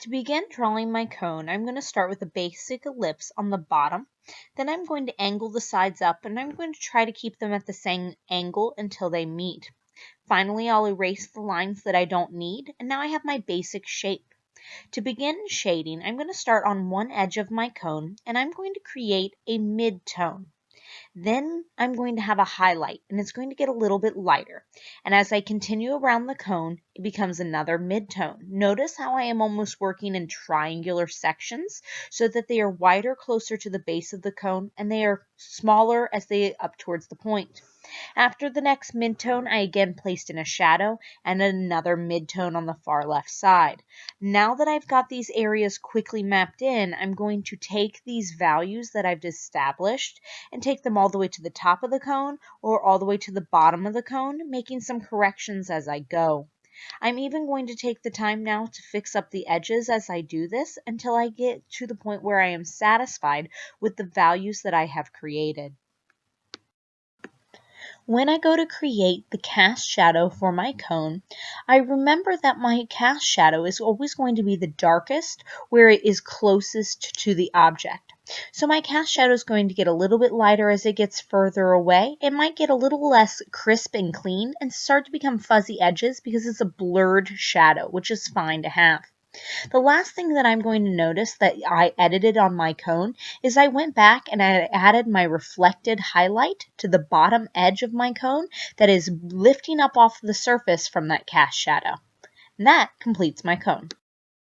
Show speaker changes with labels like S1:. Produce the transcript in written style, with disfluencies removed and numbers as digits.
S1: To begin drawing my cone, I'm going to start with a basic ellipse on the bottom. Then I'm going to angle the sides up and I'm going to try to keep them at the same angle until they meet. Finally, I'll erase the lines that I don't need, and now I have my basic shape. To begin shading, I'm going to start on one edge of my cone and I'm going to create a mid-tone. Then I'm going to have a highlight and it's going to get a little bit lighter. And as I continue around the cone, it becomes another mid-tone. Notice how I am almost working in triangular sections so that they are wider closer to the base of the cone and they are smaller as they get up towards the point. After the next midtone, I again placed in a shadow and another midtone on the far left side. Now that I've got these areas quickly mapped in, I'm going to take these values that I've established and take them all the way to the top of the cone or all the way to the bottom of the cone, making some corrections as I go. I'm even going to take the time now to fix up the edges as I do this until I get to the point where I am satisfied with the values that I have created. When I go to create the cast shadow for my cone, I remember that my cast shadow is always going to be the darkest where it is closest to the object. So my cast shadow is going to get a little bit lighter as it gets further away. It might get a little less crisp and clean and start to become fuzzy edges because it's a blurred shadow, which is fine to have. The last thing that I'm going to notice that I edited on my cone is I went back and I added my reflected highlight to the bottom edge of my cone that is lifting up off the surface from that cast shadow. And that completes my cone.